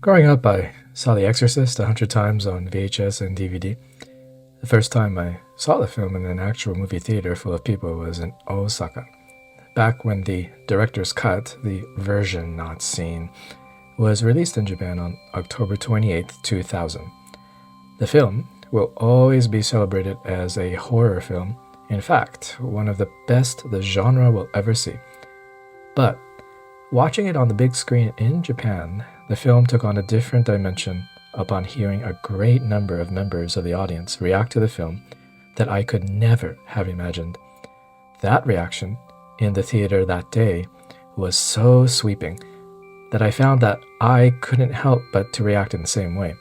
Growing up, I saw The Exorcist 100 times on VHS and DVD. The first time I saw the film in an actual movie theater full of people was in Osaka, back when the director's cut, the version not seen, was released in Japan on October 28, 2000. The film will always be celebrated as a horror film, in fact, one of the best the genre will ever see. But watching it on the big screen in Japan, the film took on a different dimension upon hearing a great number of members of the audience react to the film that I could never have imagined. That reaction in the theater that day was so sweeping that I found that I couldn't help but to react in the same way.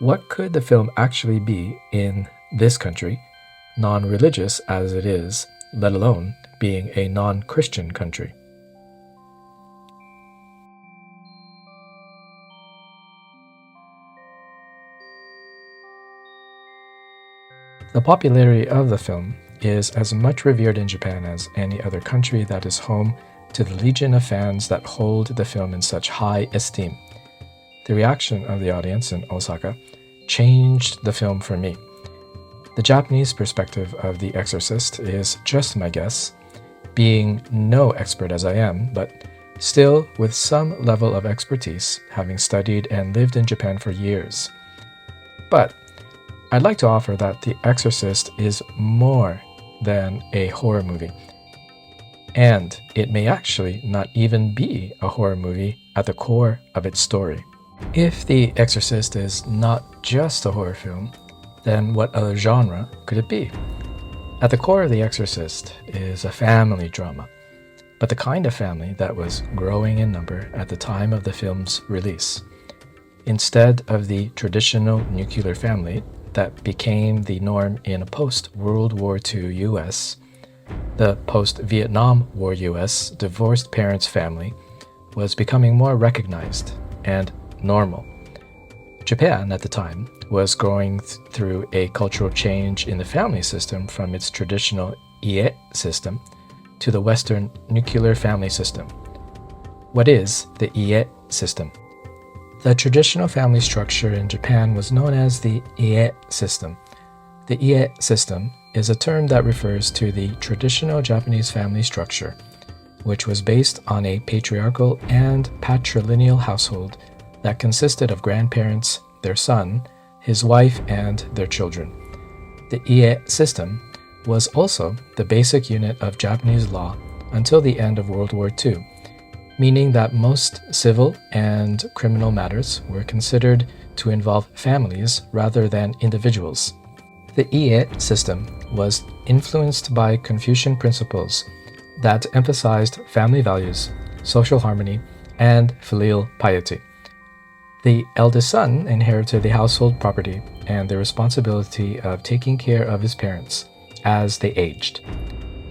What could the film actually be in this country, non-religious as it is, let alone being a non-Christian country? The popularity of the film is as much revered in Japan as any other country that is home to the legion of fans that hold the film in such high esteem. The reaction of the audience in Osaka changed the film for me. The Japanese perspective of The Exorcist is just my guess, being no expert as I am, but still with some level of expertise, having studied and lived in Japan for years. But I'd like to offer that The Exorcist is more than a horror movie. And it may actually not even be a horror movie at the core of its story. If The Exorcist is not just a horror film, then what other genre could it be? At the core of The Exorcist is a family drama, but the kind of family that was growing in number at the time of the film's release. Instead of the traditional nuclear family that became the norm in a post-World War II US, the post-Vietnam War US divorced parents' family was becoming more recognized and normal. Japan at the time was going through a cultural change in the family system from its traditional ie system to the Western nuclear family system. What is the ie system? The traditional family structure in Japan was known as the ie system. The ie system is a term that refers to the traditional Japanese family structure, which was based on a patriarchal and patrilineal household that consisted of grandparents, their son, his wife, and their children. The ie system was also the basic unit of Japanese law until the end of World War II, meaning that most civil and criminal matters were considered to involve families rather than individuals. The ie system was influenced by Confucian principles that emphasized family values, social harmony, and filial piety. The eldest son inherited the household property and the responsibility of taking care of his parents as they aged.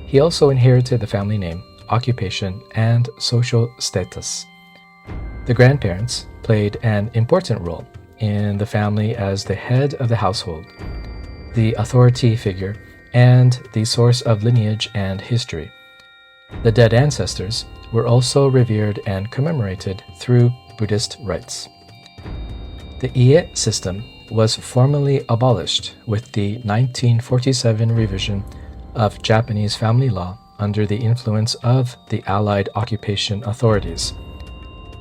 He also inherited the family name, occupation, and social status. The grandparents played an important role in the family as the head of the household, the authority figure, and the source of lineage and history. The dead ancestors were also revered and commemorated through Buddhist rites. The ie system was formally abolished with the 1947 revision of Japanese family law under the influence of the Allied occupation authorities,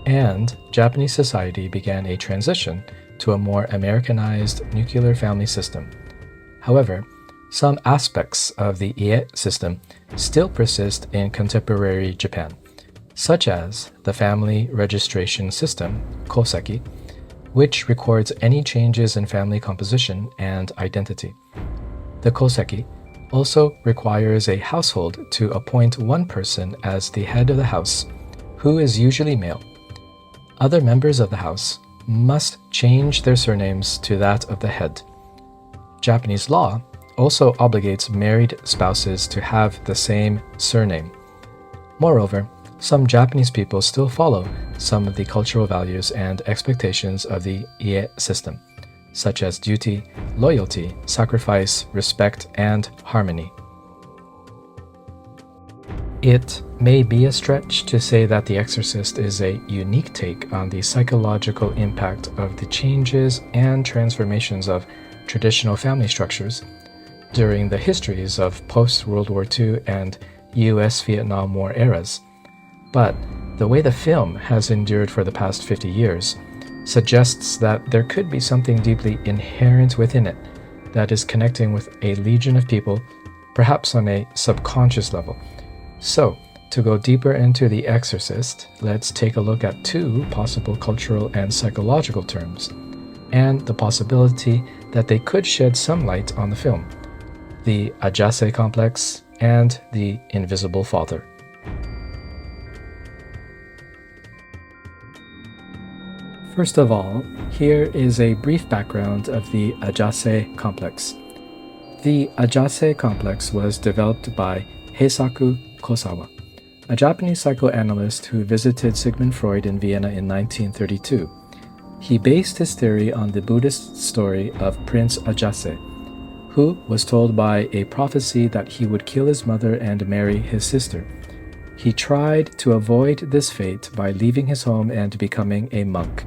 and Japanese society began a transition to a more Americanized nuclear family system. However, some aspects of the ie system still persist in contemporary Japan, such as the family registration system, koseki, which records any changes in family composition and identity. The koseki also requires a household to appoint one person as the head of the house, who is usually male. Other members of the house must change their surnames to that of the head. Japanese law also obligates married spouses to have the same surname. Moreover, some Japanese people still follow some of the cultural values and expectations of the ie system, such as duty, loyalty, sacrifice, respect, and harmony. It may be a stretch to say that The Exorcist is a unique take on the psychological impact of the changes and transformations of traditional family structures during the histories of post-World War II and US Vietnam War eras. But the way the film has endured for the past 50 years suggests that there could be something deeply inherent within it that is connecting with a legion of people, perhaps on a subconscious level. So, to go deeper into The Exorcist, let's take a look at two possible cultural and psychological terms, and the possibility that they could shed some light on the film: the Ajase complex and the invisible father. First of all, here is a brief background of the Ajase complex. The Ajase complex was developed by Heisaku Kosawa, a Japanese psychoanalyst who visited Sigmund Freud in Vienna in 1932. He based his theory on the Buddhist story of Prince Ajase, who was told by a prophecy that he would kill his mother and marry his sister. He tried to avoid this fate by leaving his home and becoming a monk.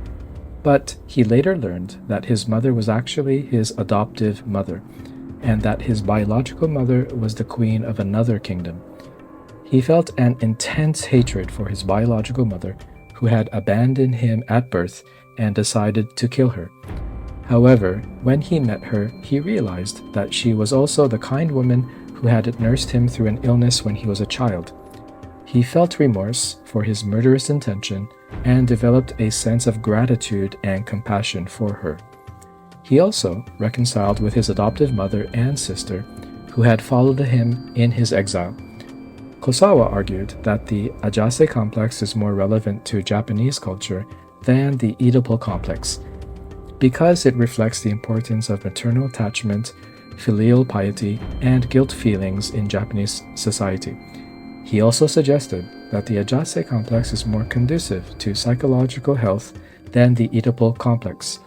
But he later learned that his mother was actually his adoptive mother, and that his biological mother was the queen of another kingdom. He felt an intense hatred for his biological mother, who had abandoned him at birth and decided to kill her. However, when he met her, he realized that she was also the kind woman who had nursed him through an illness when he was a child. He felt remorse for his murderous intention and developed a sense of gratitude and compassion for her. He also reconciled with his adoptive mother and sister, who had followed him in his exile. Kosawa argued that the Ajase complex is more relevant to Japanese culture than the Oedipal complex, because it reflects the importance of maternal attachment, filial piety, and guilt feelings in Japanese society. He also suggested that the Ajase complex is more conducive to psychological health than the Oedipal complex,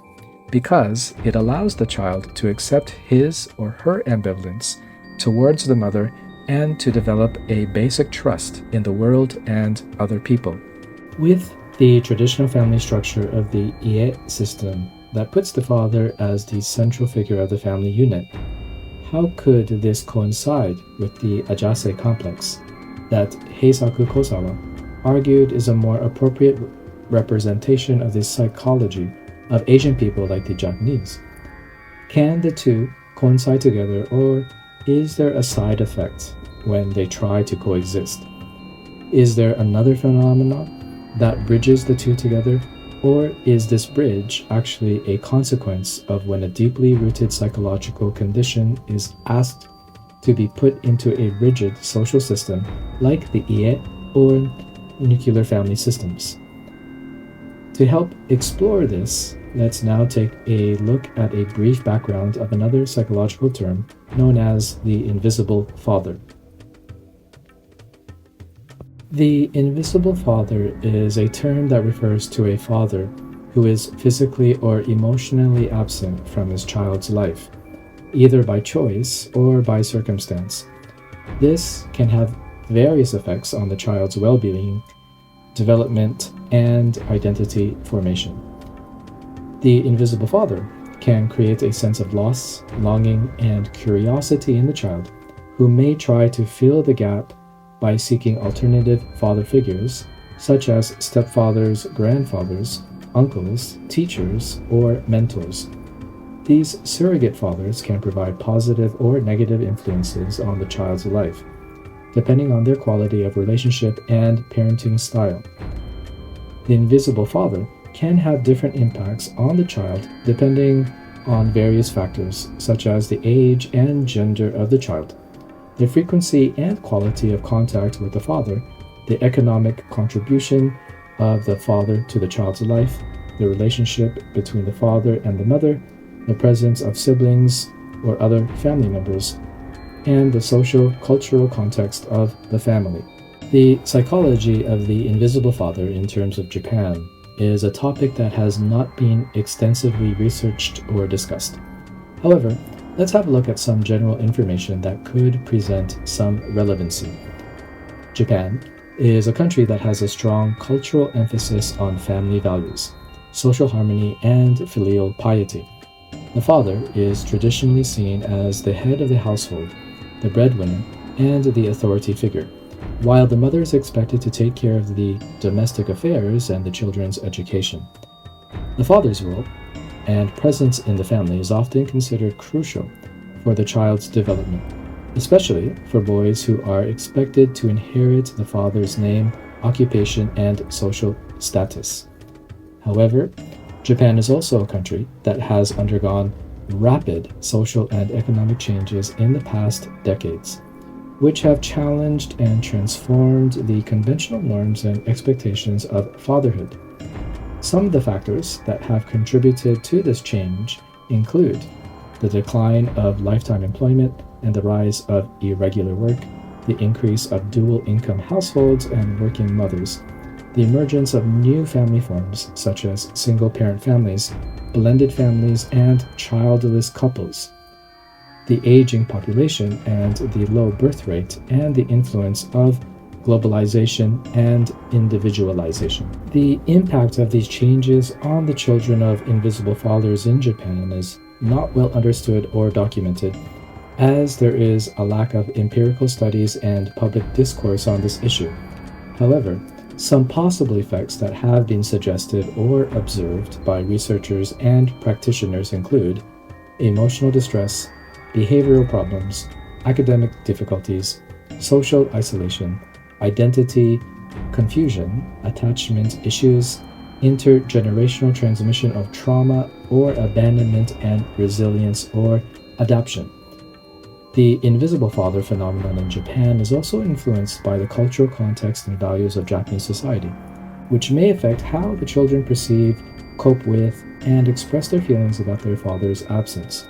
because it allows the child to accept his or her ambivalence towards the mother and to develop a basic trust in the world and other people. With the traditional family structure of the Ie system that puts the father as the central figure of the family unit, how could this coincide with the Ajase complex that Heisaku Kosawa argued is a more appropriate representation of the psychology of Asian people like the Japanese? Can the two coincide together, or is there a side effect when they try to coexist? Is there another phenomenon that bridges the two together, or is this bridge actually a consequence of when a deeply rooted psychological condition is asked to be put into a rigid social system like the Ie or nuclear family systems? To help explore this, let's now take a look at a brief background of another psychological term known as the invisible father. The invisible father is a term that refers to a father who is physically or emotionally absent from his child's life, either by choice or by circumstance. This can have various effects on the child's well-being, development, and identity formation. The invisible father can create a sense of loss, longing, and curiosity in the child, who may try to fill the gap by seeking alternative father figures, such as stepfathers, grandfathers, uncles, teachers, or mentors. These surrogate fathers can provide positive or negative influences on the child's life, depending on their quality of relationship and parenting style. The invisible father can have different impacts on the child depending on various factors, such as the age and gender of the child, the frequency and quality of contact with the father, the economic contribution of the father to the child's life, the relationship between the father and the mother, the presence of siblings or other family members, and the social, cultural context of the family. The psychology of the invisible father in terms of Japan is a topic that has not been extensively researched or discussed. However, let's have a look at some general information that could present some relevancy. Japan is a country that has a strong cultural emphasis on family values, social harmony, and filial piety. The father is traditionally seen as the head of the household, the breadwinner, and the authority figure, while the mother is expected to take care of the domestic affairs and the children's education. The father's role and presence in the family is often considered crucial for the child's development, especially for boys who are expected to inherit the father's name, occupation, and social status. However, Japan is also a country that has undergone rapid social and economic changes in the past decades, which have challenged and transformed the conventional norms and expectations of fatherhood. Some of the factors that have contributed to this change include the decline of lifetime employment and the rise of irregular work, the increase of dual income households and working mothers, the emergence of new family forms such as single parent families, blended families, and childless couples, the aging population and the low birth rate, and the influence of globalization and individualization. The impact of these changes on the children of invisible fathers in Japan is not well understood or documented, as there is a lack of empirical studies and public discourse on this issue. However, some possible effects that have been suggested or observed by researchers and practitioners include emotional distress, behavioral problems, academic difficulties, social isolation, identity confusion, attachment issues, intergenerational transmission of trauma or abandonment, and resilience or adaptation. The invisible father phenomenon in Japan is also influenced by the cultural context and values of Japanese society, which may affect how the children perceive, cope with, and express their feelings about their father's absence.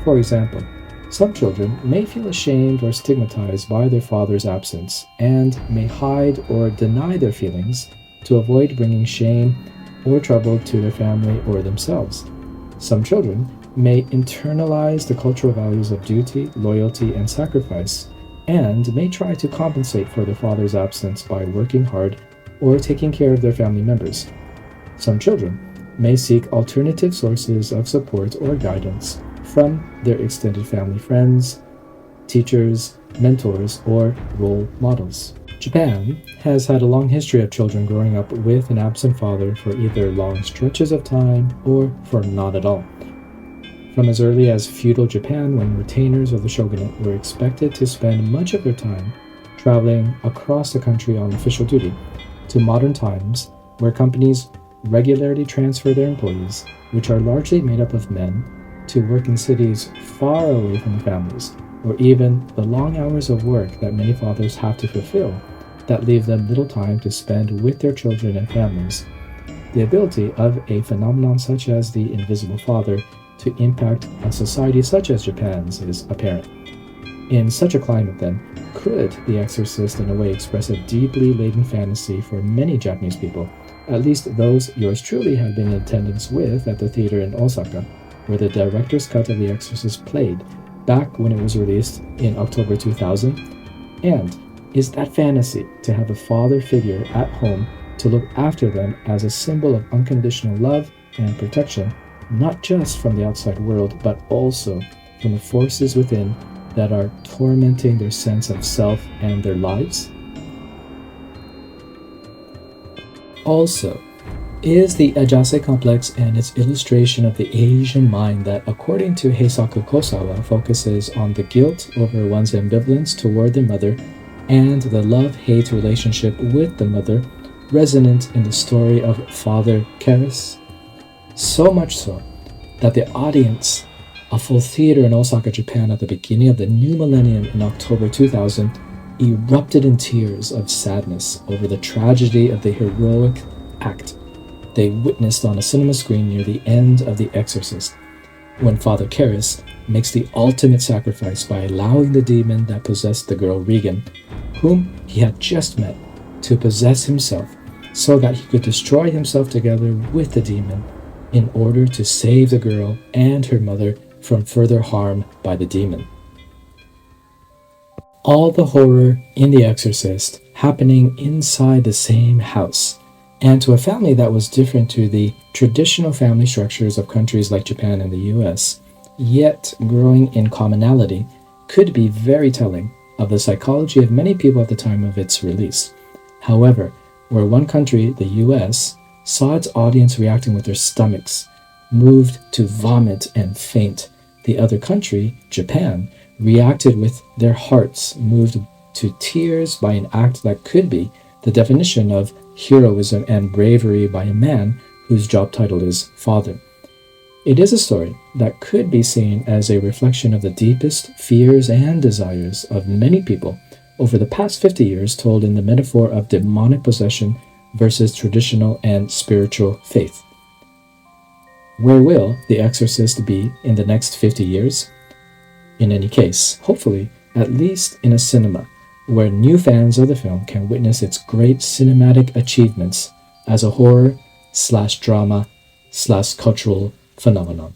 For example, some children may feel ashamed or stigmatized by their father's absence and may hide or deny their feelings to avoid bringing shame or trouble to their family or themselves. Some children may internalize the cultural values of duty, loyalty, and sacrifice, and may try to compensate for their father's absence by working hard or taking care of their family members. Some children may seek alternative sources of support or guidance from their extended family friends, teachers, mentors, or role models. Japan has had a long history of children growing up with an absent father for either long stretches of time or for not at all. From as early as feudal Japan, when retainers of the shogunate were expected to spend much of their time traveling across the country on official duty, to modern times, where companies regularly transfer their employees, which are largely made up of men, to work in cities far away from their families, or even the long hours of work that many fathers have to fulfill that leave them little time to spend with their children and families. The ability of a phenomenon such as the invisible father to impact a society such as Japan's is apparent. In such a climate, then, could The Exorcist in a way express a deeply laden fantasy for many Japanese people, at least those yours truly had been in attendance with at the theater in Osaka, where the director's cut of The Exorcist played back when it was released in October 2000? And is that fantasy to have a father figure at home to look after them as a symbol of unconditional love and protection, not just from the outside world, but also from the forces within that are tormenting their sense of self and their lives? Also, is the Ajase complex and its illustration of the Asian mind that, according to Heisaku Kosawa, focuses on the guilt over one's ambivalence toward the mother and the love-hate relationship with the mother, resonant in the story of Father Karras? So much so that the audience, a full theater in Osaka, Japan at the beginning of the new millennium in October 2000, erupted in tears of sadness over the tragedy of the heroic act they witnessed on a cinema screen near the end of The Exorcist, when Father Karras makes the ultimate sacrifice by allowing the demon that possessed the girl Regan, whom he had just met, to possess himself, so that he could destroy himself together with the demon in order to save the girl and her mother from further harm by the demon. All the horror in The Exorcist happening inside the same house. And to a family that was different to the traditional family structures of countries like Japan and the US, yet growing in commonality, could be very telling of the psychology of many people at the time of its release. However, where one country, the US, saw its audience reacting with their stomachs, moved to vomit and faint, the other country, Japan, reacted with their hearts, moved to tears by an act that could be the definition of heroism and bravery by a man whose job title is father. It is a story that could be seen as a reflection of the deepest fears and desires of many people over the past 50 years, told in the metaphor of demonic possession versus traditional and spiritual faith. Where will The Exorcist be in the next 50 years? In any case, hopefully, at least in a cinema, where new fans of the film can witness its great cinematic achievements as a horror/drama/cultural phenomenon.